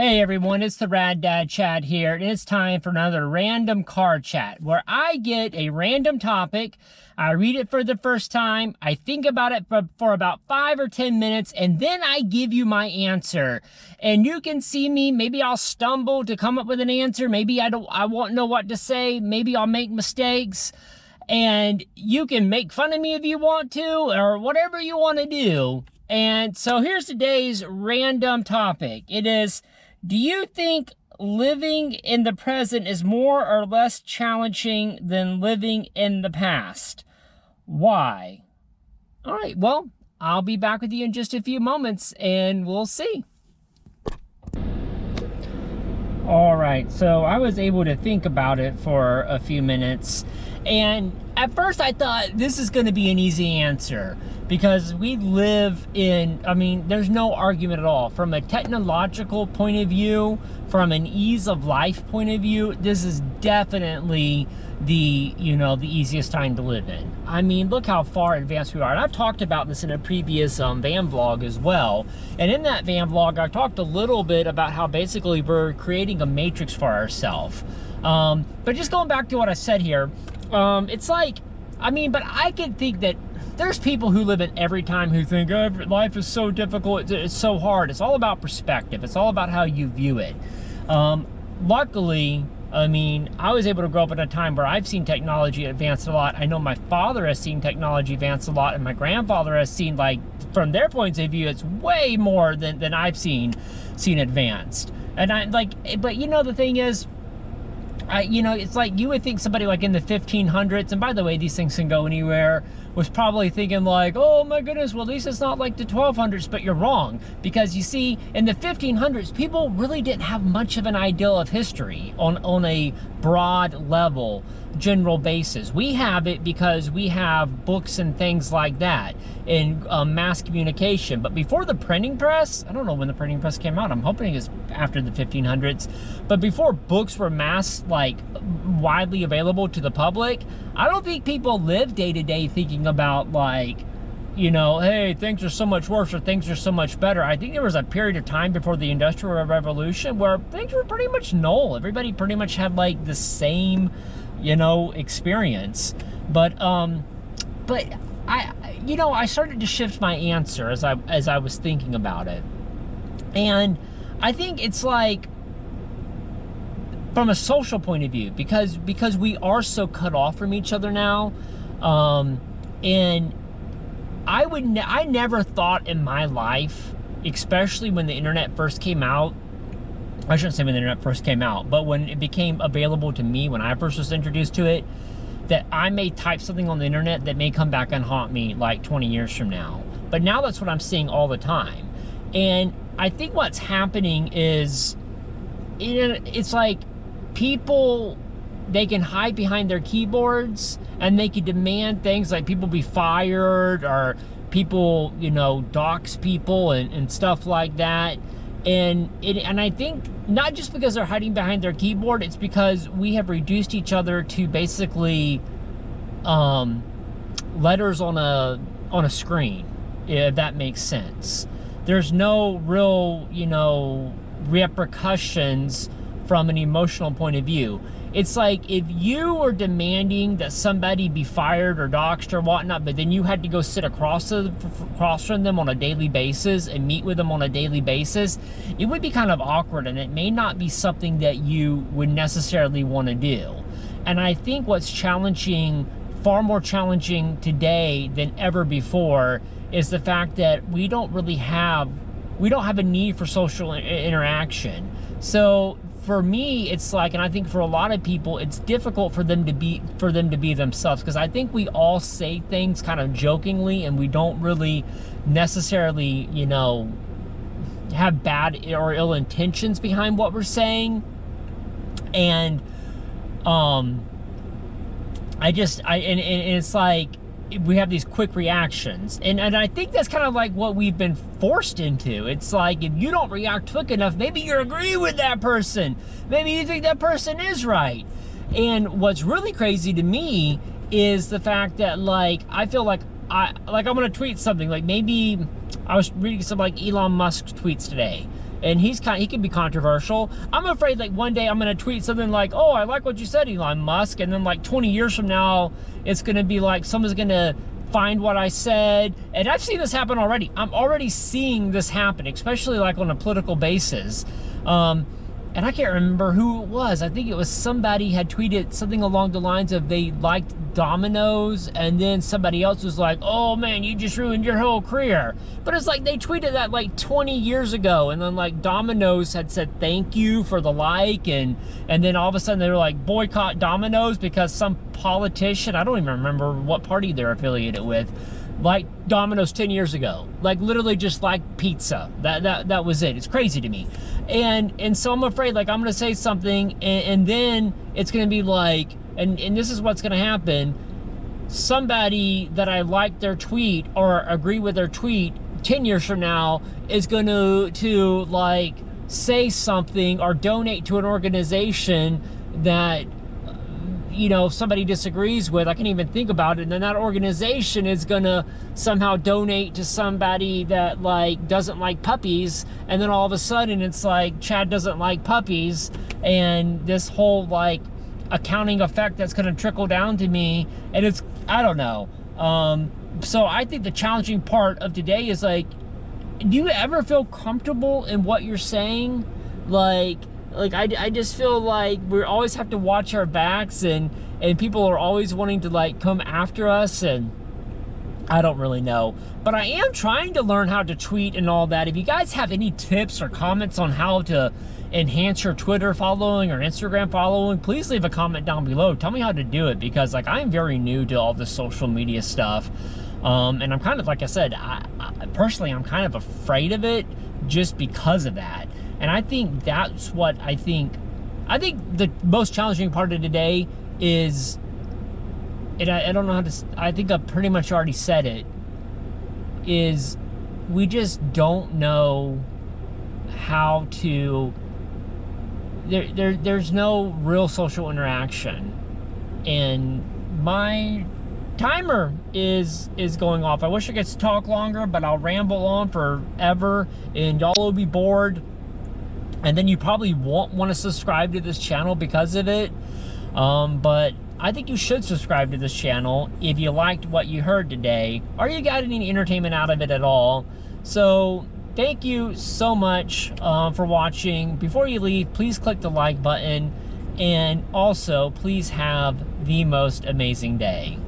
Hey everyone, it's the Rad Dad Chad here, and it's time for another random car chat where I get a random topic, I read it for the first time, I think about it for about 5 or 10 minutes, and then I give you my answer. And you can see me, maybe I'll stumble to come up with an answer, maybe I won't know what to say, maybe I'll make mistakes, and you can make fun of me if you want to, or whatever you want to do. And so here's today's random topic. It is, do you think living in the present is more or less challenging than living in the past? Why? All right, well, I'll be back with you in just a few moments and we'll see. All right, so I was able to think about it for a few minutes, and at first I thought this is going to be an easy answer because we live in, I mean, there's no argument at all. From a technological point of view, from an ease of life point of view, this is definitely the easiest time to live in. I mean, look how far advanced we are. And I've talked about this in a previous van vlog as well. And in that van vlog, I talked a little bit about how basically we're creating a matrix for ourselves. But just going back to what I said here, it's like, I mean, but I could think that there's people who live in every time who think, oh, life is so difficult, it's so hard. It's all about perspective. It's all about how you view it. Luckily, I mean, I was able to grow up at a time where I've seen technology advance a lot. I know my father has seen technology advance a lot, and my grandfather has seen, like, from their points of view, it's way more than I've seen advanced. And I like, but you know, the thing is, it's like you would think somebody like in the 1500s, and by the way, these things can go anywhere, was probably thinking like, oh my goodness, well at least it's not like the 1200s, but you're wrong. Because you see, in the 1500s, people really didn't have much of an idea of history on a broad level, general basis. We have it because we have books and things like that in mass communication. But before the printing press, I don't know when the printing press came out, I'm hoping it's after the 1500s, but before books were mass, like widely available to the public, I don't think people lived day to day thinking about like, you know, hey, things are so much worse or things are so much better. I think there was a period of time before the Industrial Revolution where things were pretty much null. Everybody pretty much had like the same, you know, experience. But I started to shift my answer as I was thinking about it. And I think it's like, from a social point of view, because we are so cut off from each other now, and I never thought in my life, especially when the internet first came out, I shouldn't say when the internet first came out, but when it became available to me, when I first was introduced to it, that I may type something on the internet that may come back and haunt me like 20 years from now. But now that's what I'm seeing all the time. And I think what's happening is, it's like people, they can hide behind their keyboards and they can demand things like people be fired or people, you know, dox people and stuff like that. And I think not just because they're hiding behind their keyboard, it's because we have reduced each other to basically letters on a screen, if that makes sense. There's no real, you know, repercussions from an emotional point of view. It's like if you were demanding that somebody be fired or doxxed or whatnot, but then you had to go sit across from them on a daily basis and meet with them on a daily basis, it would be kind of awkward, and it may not be something that you would necessarily want to do. And I think what's challenging, far more challenging today than ever before, is the fact that we don't have a need for social interaction. So for me, it's like, and I think for a lot of people, it's difficult for them to be themselves, because I think we all say things kind of jokingly, and we don't really necessarily, you know, have bad or ill intentions behind what we're saying. And it's like we have these quick reactions, and I think that's kind of like what we've been forced into. It's like, if you don't react quick enough, maybe you agree with that person, maybe you think that person is right. And what's really crazy to me is the fact that, like, I feel like I'm gonna tweet something, like maybe I was reading some like Elon Musk tweets today, and he can be controversial. I'm afraid like one day I'm gonna tweet something like, oh, I like what you said, Elon Musk, and then like 20 years from now it's gonna be like someone's gonna find what I said. And I've seen this happen already. I'm already seeing this happen, especially like on a political basis. And I can't remember who it was. I think it was somebody had tweeted something along the lines of they liked Domino's, and then somebody else was like, oh man, you just ruined your whole career. But it's like they tweeted that like 20 years ago, and then like Domino's had said thank you for the like, and then all of a sudden they were like boycott Domino's because some politician, I don't even remember what party they're affiliated with, like Domino's 10 years ago, like literally just like pizza. That was it. It's crazy to me. And so I'm afraid like I'm gonna say something, and then it's gonna be like, and this is what's gonna happen. Somebody that I like their tweet or agree with their tweet 10 years from now is gonna to like say something or donate to an organization that, you know, somebody disagrees with. I can't even think about it. And then that organization is gonna somehow donate to somebody that like doesn't like puppies, and then all of a sudden it's like Chad doesn't like puppies, and this whole like accounting effect that's gonna trickle down to me, and it's, I don't know. So I think the challenging part of today is like, do you ever feel comfortable in what you're saying? Like I just feel like we always have to watch our backs, and people are always wanting to like come after us, and I don't really know. But I am trying to learn how to tweet and all that. If you guys have any tips or comments on how to enhance your Twitter following or Instagram following, please leave a comment down below. Tell me how to do it, because like I'm very new to all this social media stuff. And I'm kind of, like I said, I personally, I'm kind of afraid of it just because of that. And I think that's what I think the most challenging part of today is, and I don't know how to, I think I pretty much already said it, is we just don't know how to, there's no real social interaction. And my timer is going off. I wish I could talk longer, but I'll ramble on forever and y'all will be bored. And then you probably won't want to subscribe to this channel because of it. But I think you should subscribe to this channel if you liked what you heard today, or you got any entertainment out of it at all. So thank you so much for watching. Before you leave, please click the like button, and also please have the most amazing day.